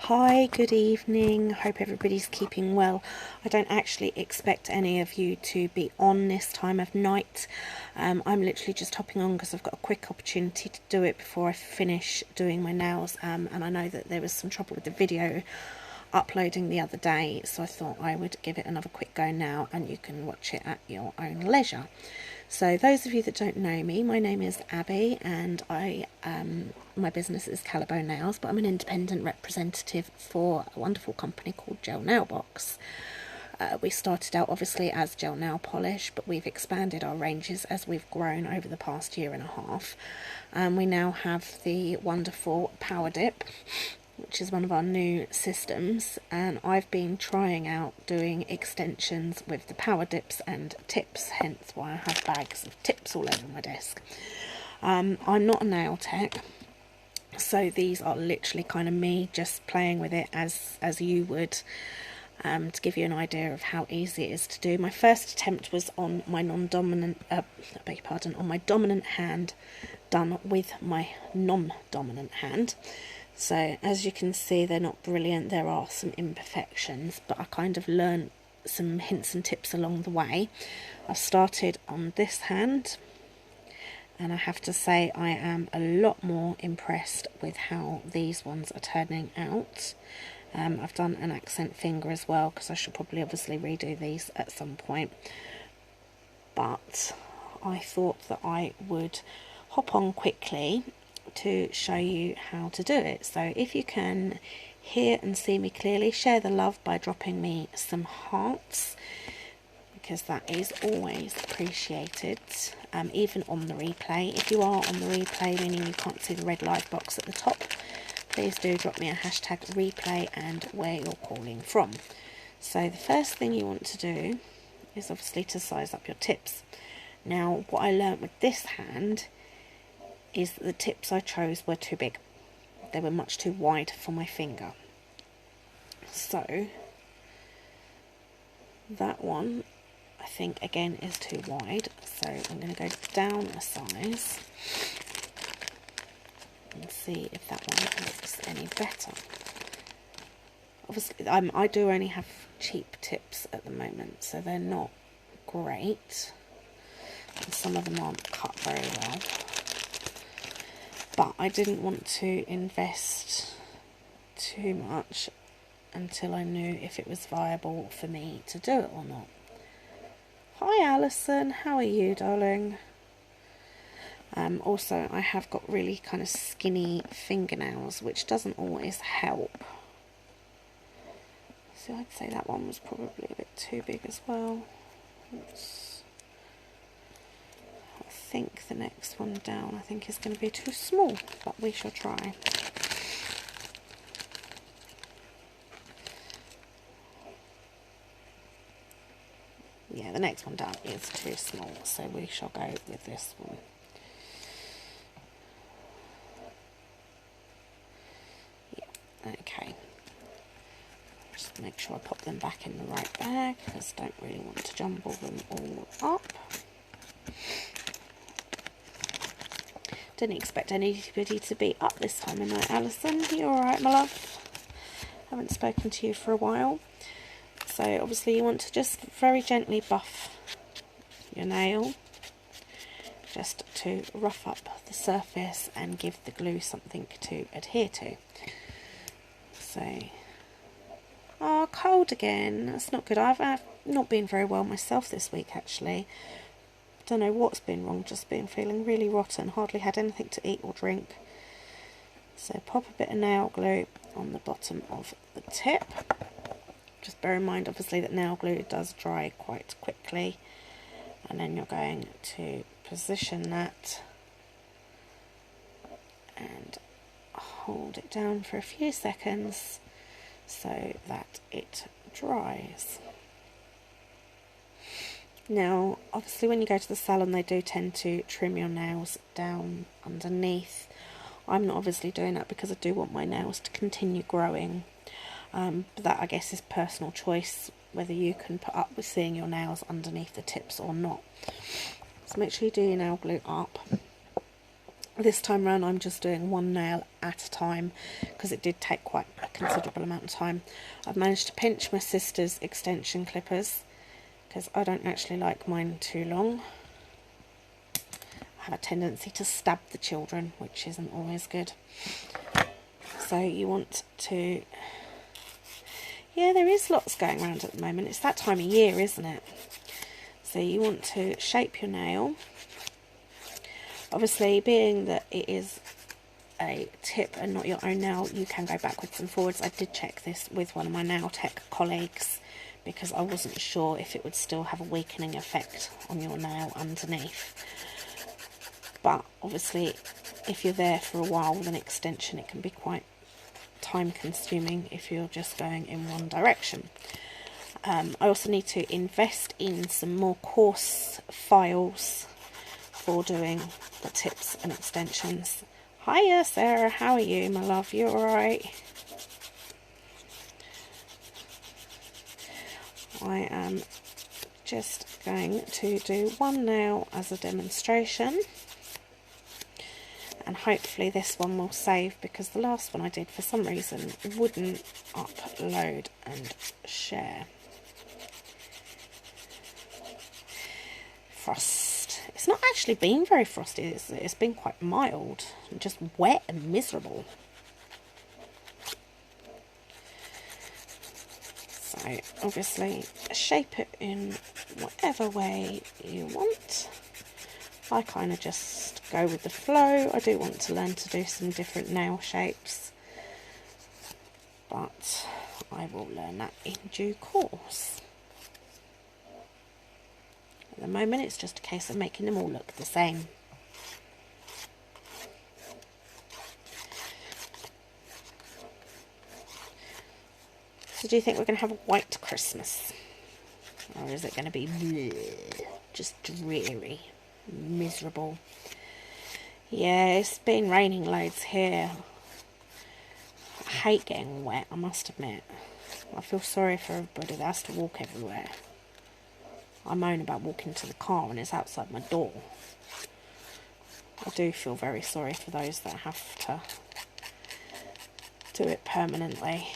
Hi, good evening. Hope everybody's keeping well. I don't actually expect any of you to be on this time of night. I'm literally just hopping on because I've got a quick opportunity to do it before I finish doing my nails. And I know that there was some trouble with the video uploading the other day, so I thought I would give it another quick go now, and you can watch it at your own leisure. So those of you that don't know me, my name is Abby, and my business is Calibo Nails, but I'm an independent representative for a wonderful company called Gel Nail Box. We started out obviously as gel nail polish, but we've expanded our ranges as we've grown over the past year and a half. We now have the wonderful Power Dip, which is one of our new systems, and I've been trying out doing extensions with the power dips and tips, hence why I have bags of tips all over my desk. I'm not a nail tech, so these are literally kind of me just playing with it as you would, to give you an idea of how easy it is to do. My first attempt was on my non-dominant, on my dominant hand, done with my non-dominant hand. So as you can see, they're not brilliant. There are some imperfections, but I kind of learned some hints and tips along the way. I've started on this hand, and I have to say I am a lot more impressed with how these ones are turning out. I've done an accent finger as well, because I should probably obviously redo these at some point. But I thought that I would hop on quickly to show you how to do it. So if you can hear and see me clearly, share the love by dropping me some hearts, because that is always appreciated, even on the replay. If you are on the replay, meaning you can't see the red live box at the top, please do drop me a hashtag replay and where you're calling from. So the first thing you want to do is obviously to size up your tips. Now what I learnt with this hand is that the tips I chose were too big. They were much too wide for my finger. So that one, I think, again, is too wide. So I'm going to go down a size and see if that one looks any better. Obviously, I do only have cheap tips at the moment, so they're not great. And some of them aren't cut very well. But I didn't want to invest too much until I knew if it was viable for me to do it or not. Hi Alison, how are you, darling? Also, I have got really kind of skinny fingernails, which doesn't always help. So I'd say that one was probably a bit too big as well. I think the next one down is going to be too small, but we shall try. Yeah, the next one down is too small, so we shall go with this one. Yeah, okay. Just make sure I pop them back in the right bag, because I don't really want to jumble them all up. Didn't expect anybody to be up this time of night, Alison. You alright, my love? Haven't spoken to you for a while. So obviously you want to just very gently buff your nail, just to rough up the surface and give the glue something to adhere to. So, oh, cold again. That's not good. I've not been very well myself this week, actually. Don't know what's been wrong, just been feeling really rotten, hardly had anything to eat or drink. So pop a bit of nail glue on the bottom of the tip. Just bear in mind obviously that nail glue does dry quite quickly, and then you're going to position that and hold it down for a few seconds so that it dries. Now, obviously when you go to the salon, they do tend to trim your nails down underneath. I'm not obviously doing that because I do want my nails to continue growing. But that, I guess, is personal choice, whether you can put up with seeing your nails underneath the tips or not. So make sure you do your nail glue up. This time around I'm just doing one nail at a time because it did take quite a considerable amount of time. I've managed to pinch my sister's extension clippers because I don't actually like mine too long. I have a tendency to stab the children, which isn't always good. So you want to... Yeah, there is lots going around at the moment. It's that time of year, isn't it? So you want to shape your nail. Obviously, being that it is a tip and not your own nail, you can go backwards and forwards. I did check this with one of my nail tech colleagues because I wasn't sure if it would still have a weakening effect on your nail underneath. But obviously, if you're there for a while with an extension, it can be quite time consuming if you're just going in one direction. I also need to invest in some more coarse files for doing the tips and extensions. Hiya Sarah, how are you, my love? You alright? I am just going to do one nail as a demonstration, and hopefully this one will save, because the last one I did for some reason wouldn't upload and share. Frost. It's not actually been very frosty, it's been quite mild, and just wet and miserable. So obviously shape it in whatever way you want. I kind of just go with the flow. I do want to learn to do some different nail shapes, but I will learn that in due course. At the moment it's just a case of making them all look the same. So do you think we're going to have a white Christmas? Or is it going to be bleh, just dreary, miserable? Yeah, it's been raining loads here. I hate getting wet, I must admit. I feel sorry for everybody that has to walk everywhere. I moan about walking to the car and it's outside my door. I do feel very sorry for those that have to do it permanently.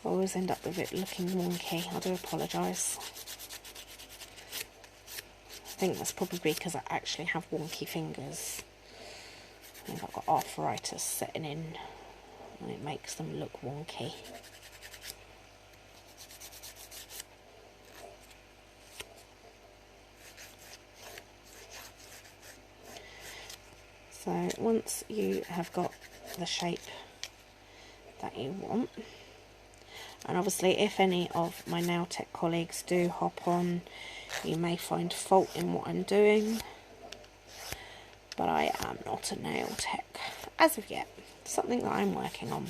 I always end up with it looking wonky. I do apologise. I think that's probably because I actually have wonky fingers. I think I've got arthritis setting in and it makes them look wonky. So once you have got the shape that you want, and obviously if any of my nail tech colleagues do hop on, you may find fault in what I'm doing, but I am not a nail tech as of yet. Something that I'm working on.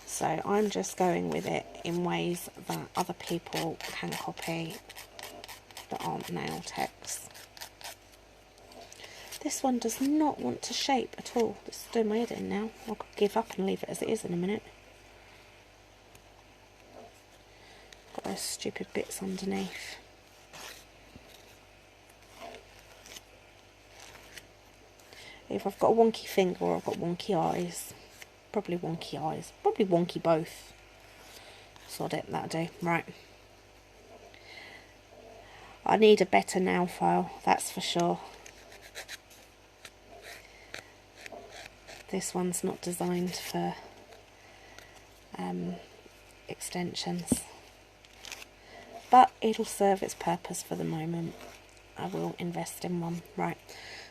So I'm just going with it in ways that other people can copy that aren't nail techs. This one does not want to shape at all. This is doing my head in now. I could give up and leave it as it is in a minute. Got those stupid bits underneath. Either I've got a wonky finger or I've got wonky eyes. Probably wonky eyes. Probably wonky both. Sod it, that'll do. Right. I need a better nail file, that's for sure. This one's not designed for extensions, but it'll serve its purpose for the moment. I will invest in one. Right,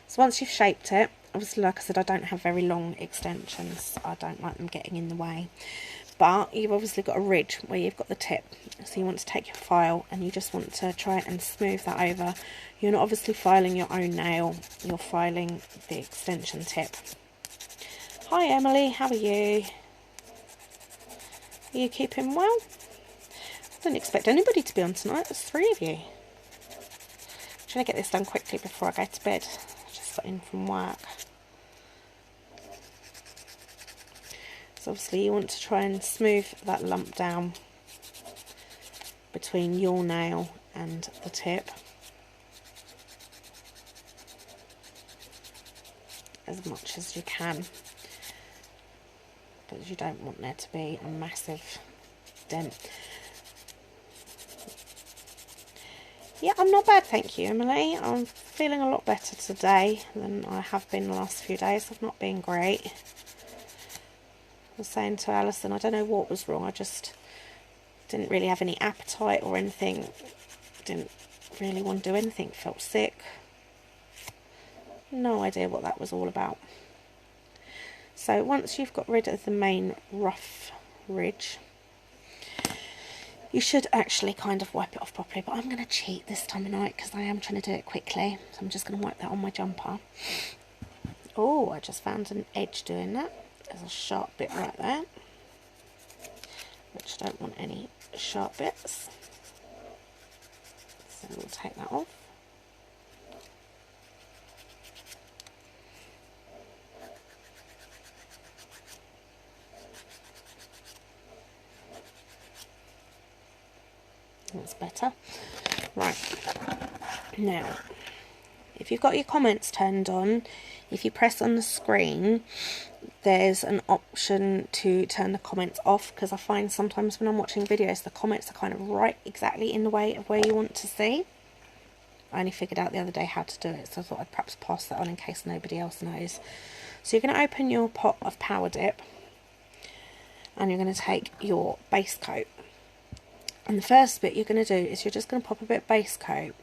so once you've shaped it, obviously like I said, I don't have very long extensions. I don't like them getting in the way, but you've obviously got a ridge where you've got the tip, so you want to take your file and you just want to try and smooth that over. You're not obviously filing your own nail, you're filing the extension tip. Hi Emily, how are you? Are you keeping well? I didn't expect anybody to be on tonight, there's 3 of you. I'm trying to get this done quickly before I go to bed. I just got in from work. So obviously you want to try and smooth that lump down between your nail and the tip as much as you can, but you don't want there to be a massive dent. Yeah, I'm not bad, thank you, Emily. I'm feeling a lot better today than I have been the last few days. I've not been great. I was saying to Alison, I don't know what was wrong. I just didn't really have any appetite or anything. Didn't really want to do anything. Felt sick. No idea what that was all about. So once you've got rid of the main rough ridge, you should actually kind of wipe it off properly, but I'm going to cheat this time of night because I am trying to do it quickly. So I'm just going to wipe that on my jumper. Oh, I just found an edge doing that. There's a sharp bit right there, which I don't want any sharp bits. So we'll take that off. That's better. Right, now if you've got your comments turned on, if you press on the screen, there's an option to turn the comments off, because I find sometimes when I'm watching videos the comments are kind of right exactly in the way of where you want to see. I only figured out the other day how to do it, so I thought I'd perhaps pass that on in case nobody else knows. So you're going to open your pot of Power Dip and you're going to take your base coat. And the first bit you're going to do is you're just going to pop a bit of base coat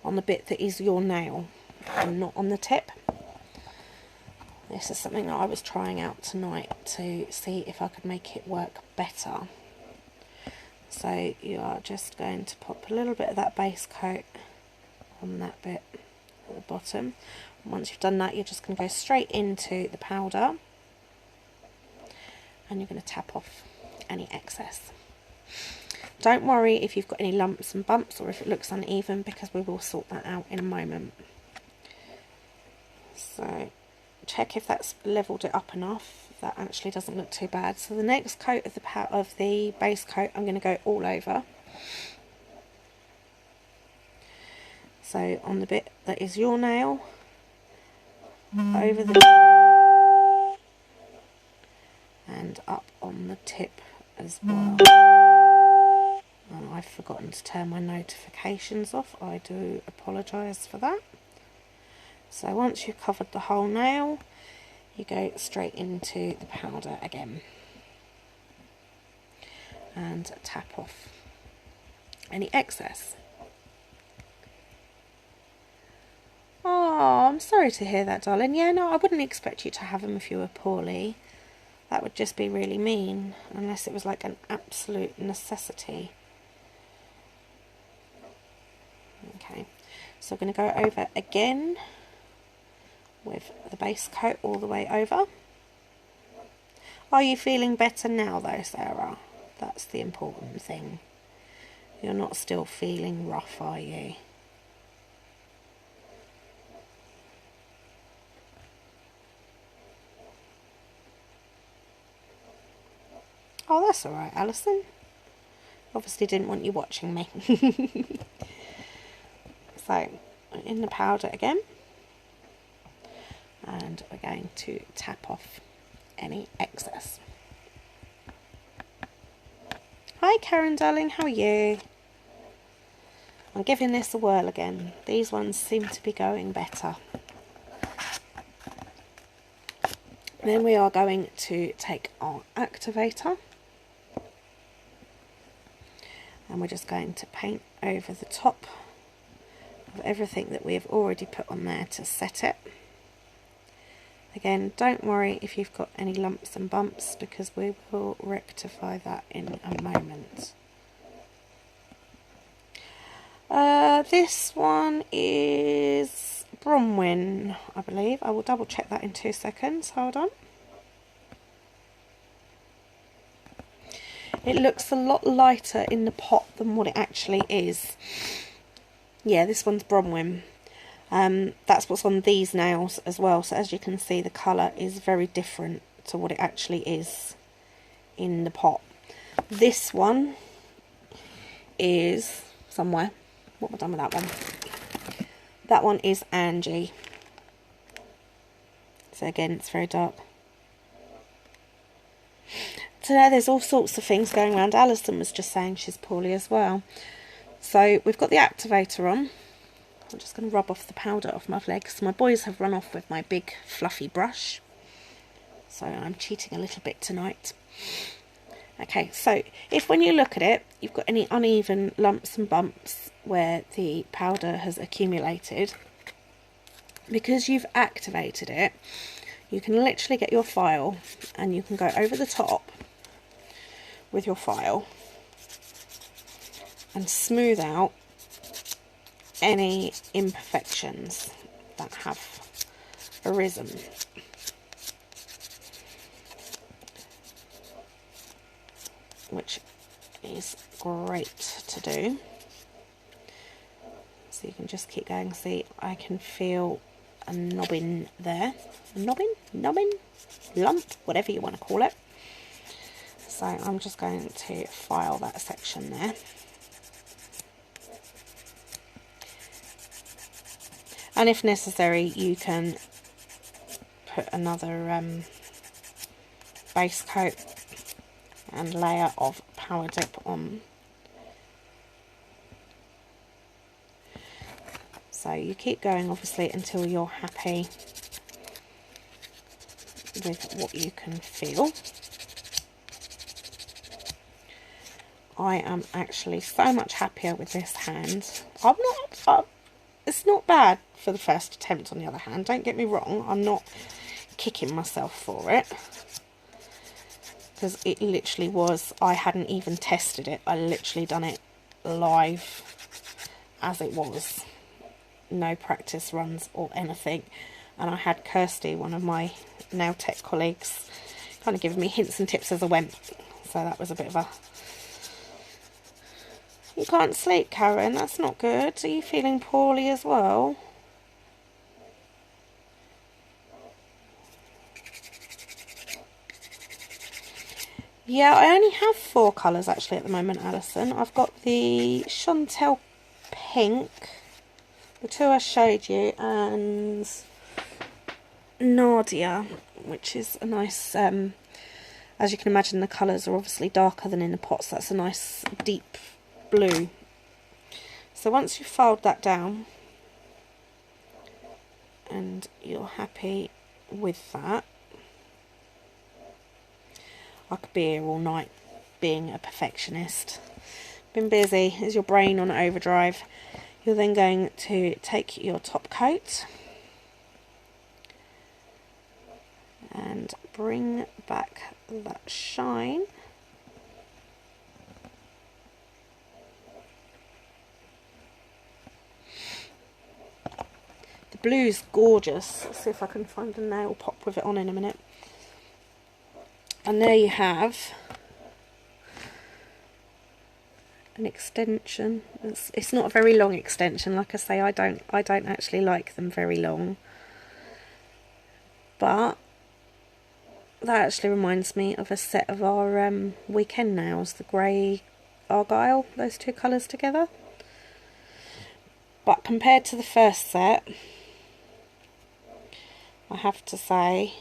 on the bit that is your nail and not on the tip. This is something that I was trying out tonight to see if I could make it work better. So you are just going to pop a little bit of that base coat on that bit at the bottom. And once you've done that, you're just going to go straight into the powder and you're going to tap off any excess. Don't worry if you've got any lumps and bumps or if it looks uneven, because we will sort that out in a moment. So check if that's leveled it up enough. That actually doesn't look too bad. So the next coat of the base coat, I'm going to go all over. So on the bit that is your nail, over the nail, and up on the tip as well. And I've forgotten to turn my notifications off. I do apologise for that. So once you've covered the whole nail, you go straight into the powder again and tap off any excess. Oh, I'm sorry to hear that, darling. Yeah, no, I wouldn't expect you to have them if you were poorly. That would just be really mean, unless it was like an absolute necessity. Okay, so I'm going to go over again with the base coat all the way over. Are you feeling better now though, Sarah? That's the important thing. You're not still feeling rough, are you? Oh, that's alright, Alison. Obviously didn't want you watching me. So, in the powder again. And we're going to tap off any excess. Hi Karen darling, how are you? I'm giving this a whirl again. These ones seem to be going better. Then we are going to take our activator and we're just going to paint over the top of everything that we have already put on there to set it. Again, don't worry if you've got any lumps and bumps, because we will rectify that in a moment. This one is Bronwyn, I believe. I will double check that in 2 seconds. Hold on. It looks a lot lighter in the pot than what it actually is. Yeah, this one's Bronwyn. That's what's on these nails as well. So as you can see, the colour is very different to what it actually is in the pot. This one is somewhere. What have I done with that one? That one is Angie. So again, it's very dark. So now there's all sorts of things going around. Alison was just saying she's poorly as well. So we've got the activator on. I'm just going to rub off the powder off my legs. My boys have run off with my big fluffy brush. So I'm cheating a little bit tonight. Okay, so if when you look at it, you've got any uneven lumps and bumps where the powder has accumulated, because you've activated it, you can literally get your file and you can go over the top with your file and smooth out any imperfections that have arisen. Which is great to do. So you can just keep going. See, I can feel a knobbing there. A knobbing? Lump? Whatever you want to call it. So I'm just going to file that section there. And if necessary, you can put another base coat and layer of power dip on. So you keep going obviously until you're happy with what you can feel. I am actually so much happier with this hand. It's not bad for the first attempt on the other hand, don't get me wrong, I'm not kicking myself for it. Because it literally was, I hadn't even tested it, I literally done it live as it was. No practice runs or anything. And I had Kirsty, one of my nail tech colleagues, kind of giving me hints and tips as I went. So that was a bit of a... You can't sleep, Karen, that's not good. Are you feeling poorly as well? Yeah, I only have 4 colours actually at the moment, Alison. I've got the Chantel Pink, the 2 I showed you, and Nadia, which is a nice, as you can imagine, the colours are obviously darker than in the pots. That's a nice deep blue. So once you've filed that down and you're happy with that, I could be here all night being a perfectionist. Been busy. Is your brain on overdrive? You're then going to take your top coat and bring back that shine. The blue's gorgeous. Let's see if I can find a nail pop with it on in a minute. And there you have an extension. It's not a very long extension. Like I say, I don't actually like them very long. But that actually reminds me of a set of our weekend nails, the grey Argyle, those 2 colours together. But compared to the first set, I have to say,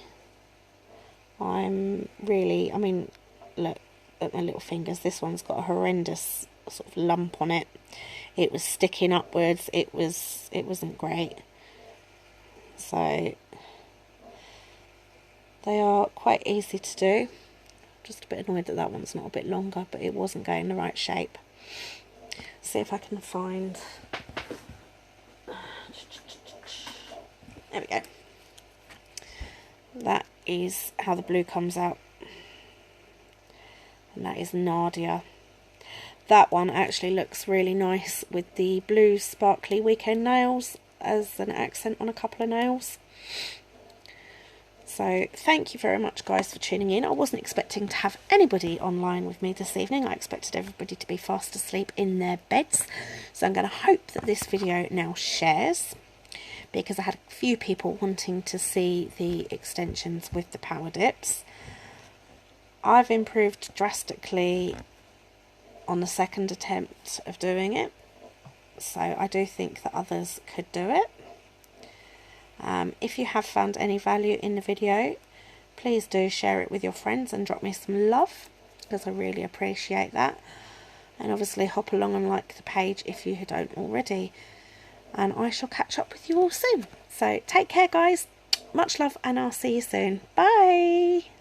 I'm really, I mean, look at my little fingers. This one's got a horrendous sort of lump on it. It was sticking upwards. It wasn't great. So they are quite easy to do. Just a bit annoyed that that one's not a bit longer, but it wasn't going the right shape. See if I can find. There we go. That is how the blue comes out, and that is Nadia. That one actually looks really nice with the blue sparkly weekend nails as an accent on a couple of nails. So thank you very much guys for tuning in. I wasn't expecting to have anybody online with me this evening. I expected everybody to be fast asleep in their beds, so I'm going to hope that this video now shares, because I had a few people wanting to see the extensions with the power dips. I've improved drastically on the second attempt of doing it, so I do think that others could do it. If you have found any value in the video, please do share it with your friends and drop me some love, because I really appreciate that. And obviously hop along and like the page if you don't already. And I shall catch up with you all soon. So take care, guys. Much love, and I'll see you soon. Bye.